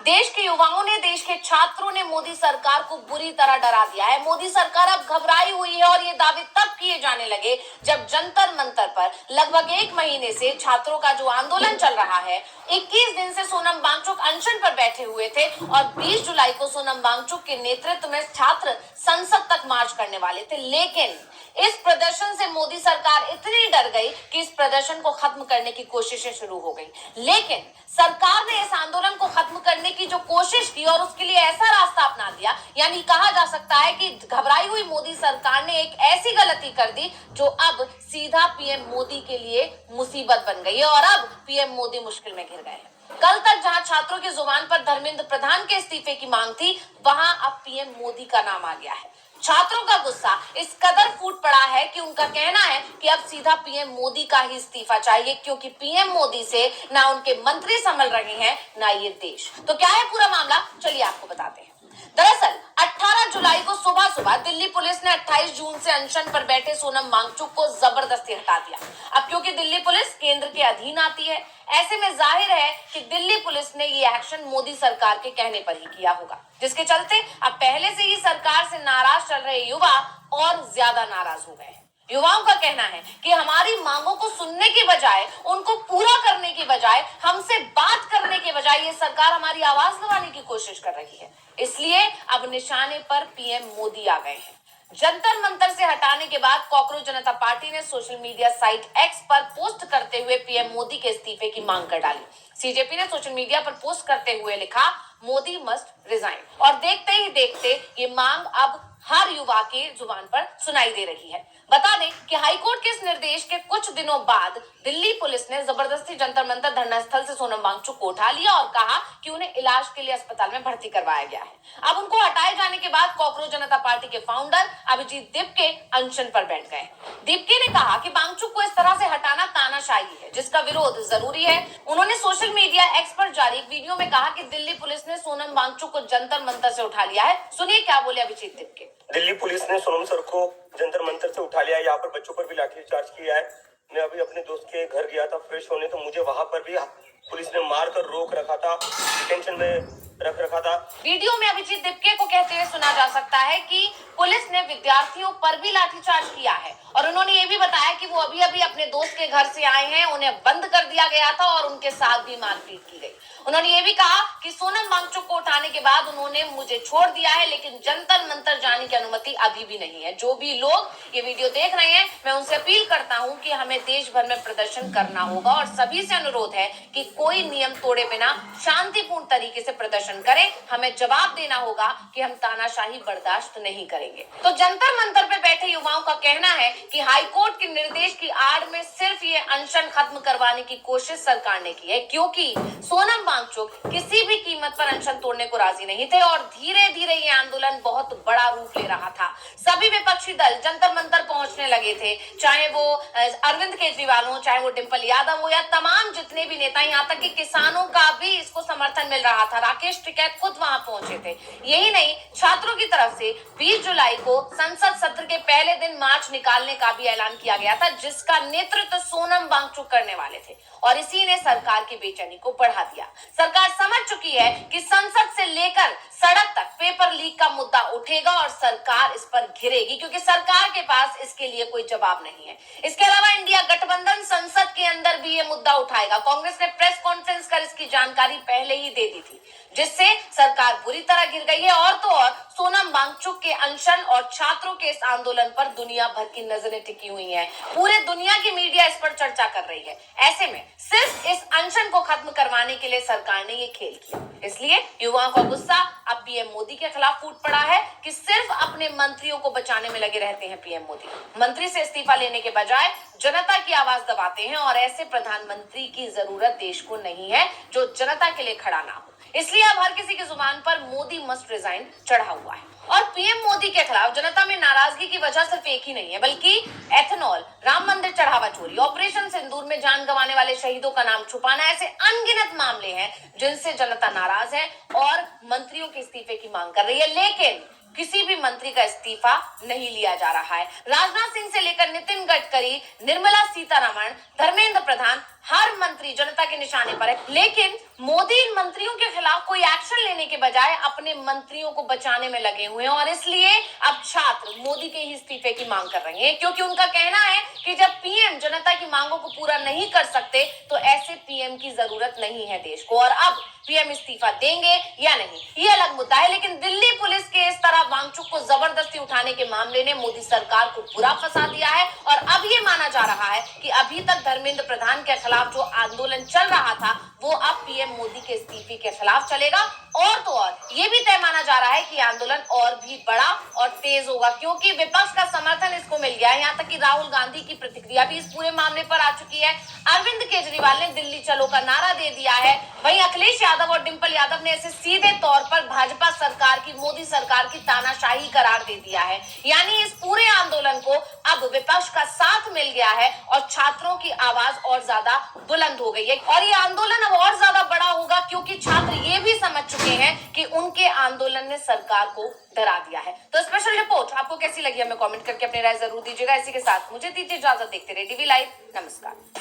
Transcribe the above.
देश के युवाओं ने, देश के छात्रों ने मोदी सरकार को बुरी तरह डरा दिया है। मोदी सरकार अब घबराई हुई है और ये दावे तब किए जाने लगे जब जंतर मंतर पर लगभग 1 महीने से छात्रों का जो आंदोलन चल रहा है, 21 दिन से सोनम वांगचुक अनशन पर बैठे हुए थे और 20 जुलाई को सोनम वांगचुक के नेतृत्व में छात्र संसद तक मार्च करने वाले थे। लेकिन इस प्रदर्शन से मोदी सरकार इतनी डर गई कि इस प्रदर्शन को खत्म करने की कोशिशें शुरू हो गई। लेकिन सरकार ने इस आंदोलन को खत्म करने की जो कोशिश की और उसके लिए ऐसा रास्ता अपना दिया, यानी कहा जा सकता है कि घबराई हुई मोदी सरकार ने एक ऐसी गलती कर दी जो अब सीधा पीएम मोदी के लिए मुसीबत बन गई है और अब पीएम मोदी मुश्किल में घिर गए हैं। कल तक जहां छात्रों की जुबान पर धर्मेंद्र प्रधान के इस्तीफे की मांग थी, वहां अब पीएम मोदी का नाम आ गया है। छात्रों का गुस्सा इस कदर फूट पड़ा है कि उनका कहना है कि अब सीधा पीएम मोदी का ही इस्तीफा चाहिए, क्योंकि पीएम मोदी से ना उनके मंत्री संभल रहे हैं ना ये देश। तो क्या है पूरा मामला, चलिए आपको बताते हैं। दरअसल 18 जुलाई को सुबह सुबह दिल्ली पुलिस ने 28 जून से अनशन पर बैठे सोनम वांगचुक को जबरदस्ती हटा दिया। अब क्योंकि दिल्ली पुलिस केंद्र के अधीन आती है, ऐसे में जाहिर है कि दिल्ली पुलिस ने ये एक्शन मोदी सरकार के कहने पर ही किया होगा, जिसके चलते अब पहले से ही सरकार से नाराज चल रहे युवा और ज्यादा नाराज हो गए। युवाओं का कहना है कि हमारी मांगों को सुनने की बजाय, उनको पूरा करने की बजाय, हमसे बात करने के बजाय ये सरकार हमारी आवाज दबाने की कोशिश कर रही है। इसलिए अब निशाने पर पीएम मोदी आ गए हैं। जंतर मंतर से हटाने के बाद कॉकरोच जनता पार्टी ने सोशल मीडिया साइट एक्स पर पोस्ट करते हुए पीएम मोदी के इस्तीफे की मांग कर डाली। सीजेपी ने सोशल मीडिया पर पोस्ट करते हुए लिखा, मोदी मस्ट रिजाइन। और देखते ही देखते ये मांग अब हर युवा के जुबान पर सुनाई दे रही है। बता दें कि हाईकोर्ट के इस निर्देश के कुछ दिनों बाद दिल्ली पुलिस ने जबरदस्ती जंतर मंतर धरना स्थल से सोनम वांगचुक को उठा लिया और कहा कि उन्हें इलाज के लिए अस्पताल में भर्ती करवाया गया है। अब उनको हटाए जाने के बाद कॉकरोच जनता पार्टी के फाउंडर अभिजीत दिपके अनशन पर बैठ गए। दिपके ने कहा कि वांगचुक को इस तरह से हटाना तानाशाही है, जिसका विरोध जरूरी है। उन्होंने सोशल मीडिया एक्स पर जारी एक वीडियो में कहा कि दिल्ली पुलिस ने सोनम वांगचुक को जंतर मंतर से उठा लिया है। सुनिए क्या बोले अभिजीत दिपके। दिल्ली पुलिस ने सोनम सर को जंतर मंतर से उठा लिया है। यहाँ पर बच्चों पर भी लाठीचार्ज किया है। मैं अभी अपने दोस्त के घर गया था फ्रेश होने, तो मुझे वहां पर भी पुलिस ने मारकर रोक रखा था, डिटेंशन में रख रखा था। वीडियो में अभिजीत दिपके को कहते हुए सुना जा सकता है कि पुलिस ने विद्यार्थियों पर भी लाठीचार्ज किया है और उन्होंने ये भी बताया कि वो अभी अभी अपने दोस्त के घर से आए हैं, उन्हें बंद कर दिया गया था और उनके साथ भी मारपीट की गई। उन्होंने ये भी कहा कि सोनम वांगचुक को उठाने के बाद उन्होंने मुझे छोड़ दिया है, लेकिन जंतर मंतर जाने की अनुमति अभी भी नहीं है। जो भी लोग ये वीडियो देख रहे हैं, मैं उनसे अपील करता हूं कि हमें देश भर में प्रदर्शन करना होगा और सभी से अनुरोध है कि कोई नियम तोड़े बिना शांतिपूर्ण तरीके से प्रदर्शन करें। हमें जवाब देना होगा कि हम तानाशाही बर्दाश्त नहीं करेंगे। तो जंतर मंतर पे बैठे युवाओं का कहना है कि हाईकोर्ट के निर्देश की आड़ में सिर्फ ये अनशन खत्म करवाने की कोशिश सरकार ने की है, क्योंकि सोनम वांगचुक किसी भी कीमत पर अनशन तोड़ने को राजी नहीं थे और धीरे धीरे ये आंदोलन बहुत बड़ा रूप ले रहा था। सभी विपक्षी दल जंतर मंतर पहुंचने लगे थे, चाहे वो अरविंद केजरीवाल हो, चाहे वो डिंपल यादव हो या तमाम जितने भी नेता, यहाँ तक कि किसानों का भी इसको समर्थन मिल रहा था। राकेश टिकैत खुद वहां पहुंचे थे। यही नहीं, छात्रों की तरफ से 20 जुलाई को संसद सत्र के पहले दिन मार्च निकालने का भी ऐलान किया गया था, जिसका नेतृत्व सोनम वांगचुक करने वाले थे और इसी ने सरकार की बेचैनी को बढ़ा दिया। सरकार समझ चुकी है कि संसद से लेकर सड़क तक पेपर लीक का मुद्दा उठेगा और सरकार इस पर घिरेगी, क्योंकि सरकार के पास इसके लिए कोई जवाब नहीं है। इसके अलावा इंडिया गठबंधन संसद के अंदर भी ये मुद्दा उठाएगा। कांग्रेस ने प्रेस कॉन्फ्रेंस कर इसकी जानकारी पहले ही दे दी थी, जिससे सरकार बुरी तरह घिर गई है। और तो और सोनम वांगचुक के अनशन और छात्रों के इस आंदोलन पर दुनिया भर की नजरें टिकी हुई हैं। पूरे दुनिया की मीडिया इस पर चर्चा कर रही है। ऐसे में सिर्फ इस अनशन को खत्म करवाने के लिए सरकार ने ये खेल किया। इसलिए युवाओं का गुस्सा अब पीएम मोदी के खिलाफ फूट पड़ा है कि सिर्फ अपने मंत्रियों को बचाने में लगे रहते हैं पीएम मोदी। मंत्री से इस्तीफा लेने के बजाय जनता की आवाज दबाते हैं और ऐसे प्रधानमंत्री की जरूरत देश को नहीं है जो जनता के लिए खड़ा ना हो। इसलिए अब हर किसी की जुबान पर मोदी मस्ट रिजाइन चढ़ा हुआ है और पीएम मोदी के खिलाफ जनता में नाराजगी की वजह सिर्फ एक ही नहीं है, बल्कि एथेनॉल, राम मंदिर चढ़ावा चोरी, ऑपरेशन सिंदूर में जान गंवाने वाले शहीदों का नाम छुपाना, ऐसे अनगिनत मामले हैं जिनसे जनता नाराज है और मंत्रियों के इस्तीफे की मांग कर रही है। लेकिन किसी भी मंत्री का इस्तीफा नहीं लिया जा रहा है। राजनाथ सिंह से लेकर नितिन गडकरी, निर्मला सीतारमण, धर्मेंद्र प्रधान, हर मंत्री जनता के निशाने पर है। लेकिन मोदी इन मंत्रियों के खिलाफ कोई एक्शन लेने के बजाय अपने मंत्रियों को बचाने में लगे हुए हैं और इसलिए अब छात्र मोदी के ही इस्तीफे की मांग कर रहे हैं, क्योंकि उनका कहना है कि जब पीएम जनता की मांगों को पूरा नहीं कर सकते तो ऐसे पीएम की जरूरत नहीं है देश को। और अब पीएम इस्तीफा देंगे या नहीं, ये अलग मुद्दा है। लेकिन दिल्ली पुलिस के इस तरह वांगचुक को जबरदस्ती उठाने के मामले ने मोदी सरकार को बुरा फंसा दिया है और अब ये माना जा रहा है कि अभी तक धर्मेंद्र प्रधान के खिलाफ जो आंदोलन चल रहा था वो अब पीएम मोदी के इस्तीफे के खिलाफ चलेगा। और तो और ये भी तय माना जा रहा है कि आंदोलन और भी बड़ा और तेज होगा, क्योंकि विपक्ष का समर्थन इसको मिल गया है। यहाँ तक कि राहुल गांधी की प्रतिक्रिया भी इस पूरे मामले पर आ चुकी है। अरविंद केजरीवाल ने दिल्ली चलो का नारा दे दिया है। वहीं अखिलेश यादव और डिंपल यादव ने इसे सीधे तौर पर भाजपा सरकार की, मोदी सरकार की तानाशाही करार दे दिया है। यानी इस पूरे आंदोलन को अब विपक्ष का साथ मिल गया है और छात्रों की आवाज और ज्यादा बुलंद हो गई है। और ये आंदोलन अब और ज्यादा बड़ा होगा, क्योंकि छात्र ये भी समझ चुके हैं कि उनके आंदोलन ने सरकार को डरा दिया है। तो स्पेशल रिपोर्ट आपको कैसी लगी हमें कमेंट करके अपनी राय जरूर दीजिएगा। इसी के साथ मुझे दीजिए इजाजत। देखते रहिए DV लाइव। नमस्कार।